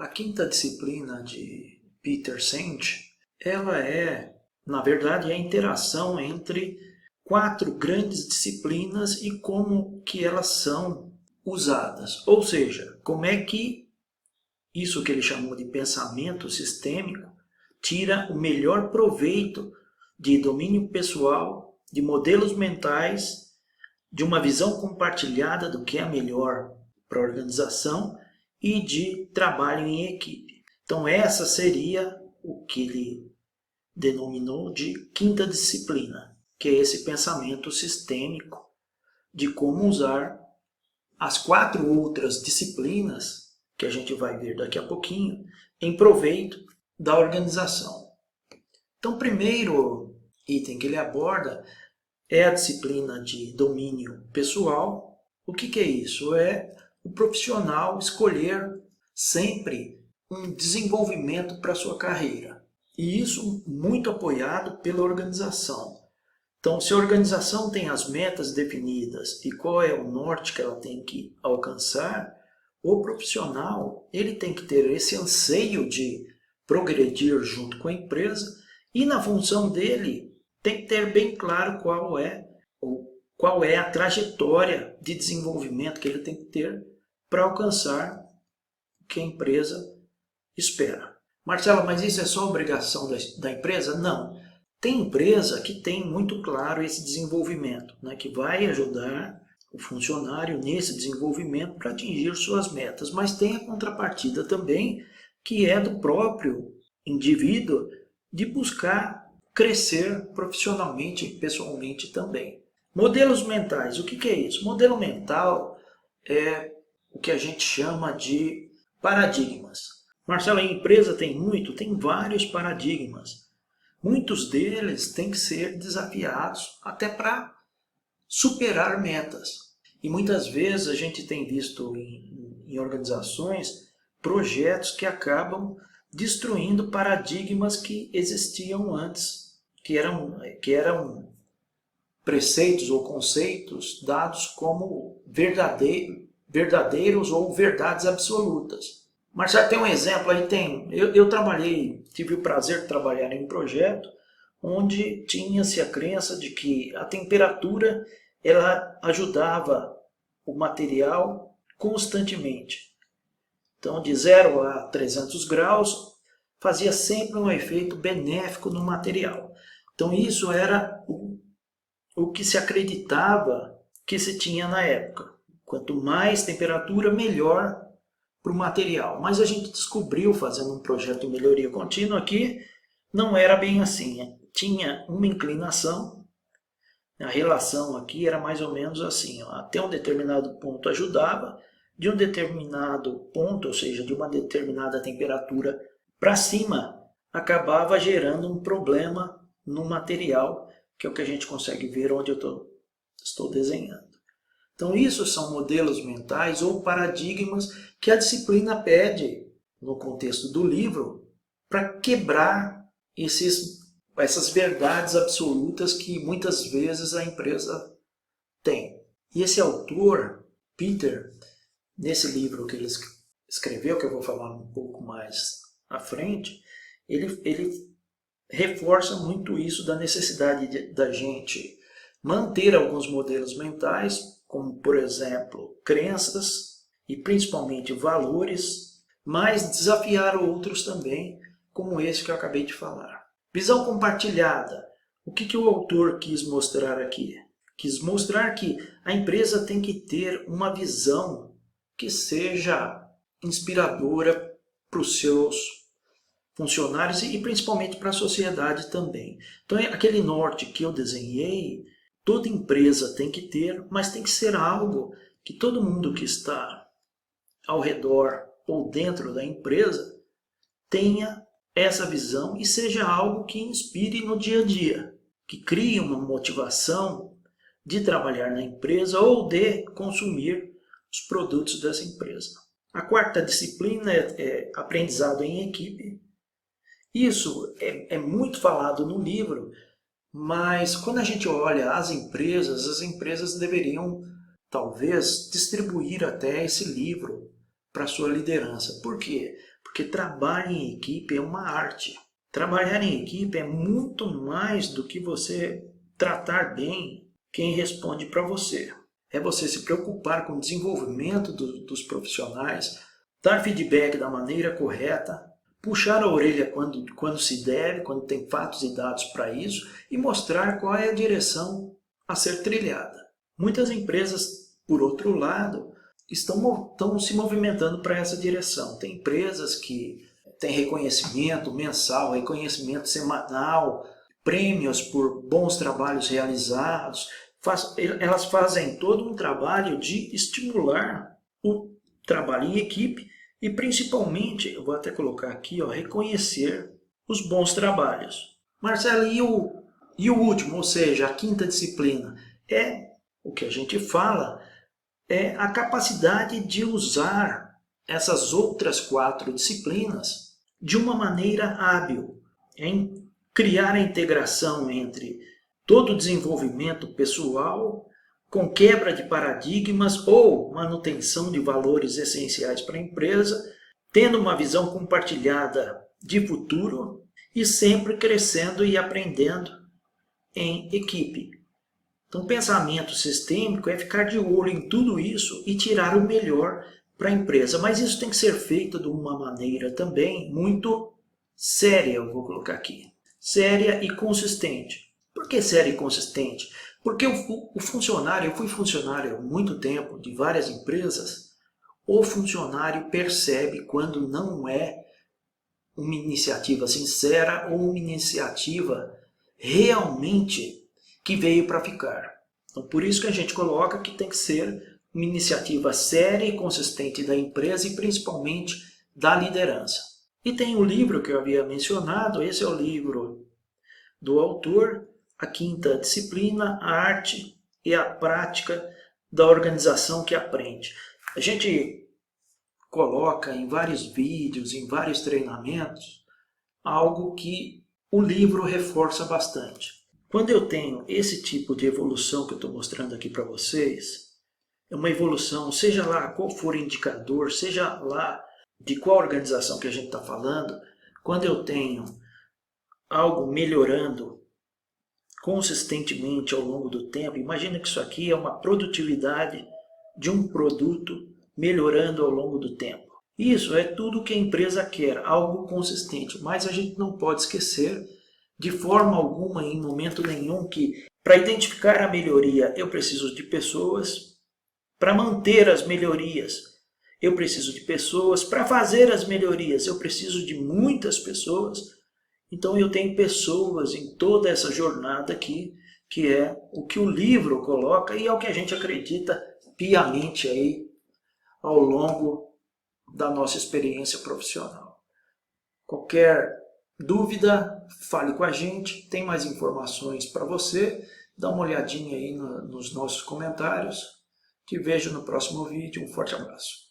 A quinta disciplina de Peter Senge, ela na verdade, a interação entre 4 grandes disciplinas e como que elas são usadas. Ou seja, como é que isso que ele chamou de pensamento sistêmico tira o melhor proveito de domínio pessoal, de modelos mentais, de uma visão compartilhada do que é melhor para a organização e de trabalho em equipe. Então essa seria o que ele denominou de quinta disciplina, que é esse pensamento sistêmico de como usar as 4 outras disciplinas, que a gente vai ver daqui a pouquinho, em proveito da organização. Então o primeiro item que ele aborda é a disciplina de domínio pessoal. O que é isso? É o profissional escolher sempre um desenvolvimento para a sua carreira. E isso muito apoiado pela organização. Então, se a organização tem as metas definidas e qual é o norte que ela tem que alcançar, o profissional ele tem que ter esse anseio de progredir junto com a empresa e na função dele tem que ter bem claro qual é a trajetória de desenvolvimento que ele tem que ter para alcançar o que a empresa espera. Marcelo, mas isso é só obrigação da empresa? Não. Tem empresa que tem muito claro esse desenvolvimento, né, que vai ajudar o funcionário nesse desenvolvimento para atingir suas metas, mas tem a contrapartida também, que é do próprio indivíduo de buscar crescer profissionalmente e pessoalmente também. Modelos mentais, o que é isso? Modelo mental é o que a gente chama de paradigmas. Marcelo, a empresa tem vários paradigmas. Muitos deles têm que ser desafiados até para superar metas. E muitas vezes a gente tem visto em organizações projetos que acabam destruindo paradigmas que existiam antes, que eram preceitos ou conceitos dados como verdadeiros ou verdades absolutas. Marcelo, tem um exemplo aí? Eu tive o prazer de trabalhar em um projeto onde tinha-se a crença de que a temperatura ela ajudava o material constantemente. Então, de 0 a 300 graus, fazia sempre um efeito benéfico no material. Então, isso era o que se acreditava que se tinha na época. Quanto mais temperatura, melhor para o material. Mas a gente descobriu, fazendo um projeto de melhoria contínua aqui, não era bem assim. Tinha uma inclinação, a relação aqui era mais ou menos assim. Até um determinado ponto ajudava, de um determinado ponto, ou seja, de uma determinada temperatura para cima, acabava gerando um problema no material, que é o que a gente consegue ver onde eu estou desenhando. Então, isso são modelos mentais ou paradigmas que a disciplina pede, no contexto do livro, para quebrar essas verdades absolutas que muitas vezes a empresa tem. E esse autor, Peter, nesse livro que ele escreveu, que eu vou falar um pouco mais à frente, ele reforça muito isso da necessidade da gente manter alguns modelos mentais, como, por exemplo, crenças e principalmente valores, mas desafiar outros também, como esse que eu acabei de falar. Visão compartilhada. O que o autor quis mostrar aqui? Quis mostrar que a empresa tem que ter uma visão que seja inspiradora para os seus funcionários e principalmente para a sociedade também. Então, aquele norte que eu desenhei, toda empresa tem que ter, mas tem que ser algo que todo mundo que está ao redor ou dentro da empresa tenha essa visão e seja algo que inspire no dia a dia, que crie uma motivação de trabalhar na empresa ou de consumir os produtos dessa empresa. A quarta disciplina é aprendizado em equipe. Isso é muito falado no livro, mas quando a gente olha as empresas deveriam talvez distribuir até esse livro para a sua liderança. Por quê? Porque trabalho em equipe é uma arte. Trabalhar em equipe é muito mais do que você tratar bem quem responde para você. É você se preocupar com o desenvolvimento dos profissionais, dar feedback da maneira correta, puxar a orelha quando se deve, quando tem fatos e dados para isso, e mostrar qual é a direção a ser trilhada. Muitas empresas, por outro lado, estão se movimentando para essa direção. Tem empresas que têm reconhecimento mensal, reconhecimento semanal, prêmios por bons trabalhos realizados. Elas fazem todo um trabalho de estimular o trabalho em equipe e, principalmente, eu vou até colocar aqui, reconhecer os bons trabalhos. Marcelo, e o último, ou seja, a quinta disciplina, é o que a gente fala, é a capacidade de usar essas outras 4 disciplinas de uma maneira hábil, em criar a integração entre todo o desenvolvimento pessoal com quebra de paradigmas ou manutenção de valores essenciais para a empresa, tendo uma visão compartilhada de futuro e sempre crescendo e aprendendo em equipe. Então, pensamento sistêmico é ficar de olho em tudo isso e tirar o melhor para a empresa. Mas isso tem que ser feito de uma maneira também muito séria, eu vou colocar aqui. Séria e consistente. Por que séria e consistente? Porque o funcionário, eu fui funcionário há muito tempo de várias empresas, o funcionário percebe quando não é uma iniciativa sincera ou uma iniciativa realmente que veio para ficar. Então, por isso que a gente coloca que tem que ser uma iniciativa séria e consistente da empresa e principalmente da liderança. E tem o livro que eu havia mencionado, esse é o livro do autor, A Quinta Disciplina, a Arte e a Prática da Organização que Aprende. A gente coloca em vários vídeos, em vários treinamentos, algo que o livro reforça bastante. Quando eu tenho esse tipo de evolução que eu estou mostrando aqui para vocês, é uma evolução, seja lá qual for o indicador, seja lá de qual organização que a gente está falando, quando eu tenho algo melhorando consistentemente ao longo do tempo, imagina que isso aqui é uma produtividade de um produto melhorando ao longo do tempo. Isso é tudo que a empresa quer, algo consistente, mas a gente não pode esquecer de forma alguma, em momento nenhum, que para identificar a melhoria eu preciso de pessoas, para manter as melhorias eu preciso de pessoas, para fazer as melhorias eu preciso de muitas pessoas. Então eu tenho pessoas em toda essa jornada aqui, que é o que o livro coloca e é o que a gente acredita piamente aí ao longo da nossa experiência profissional. Qualquer dúvida, fale com a gente, tem mais informações para você, dá uma olhadinha aí nos nossos comentários. Te vejo no próximo vídeo, um forte abraço.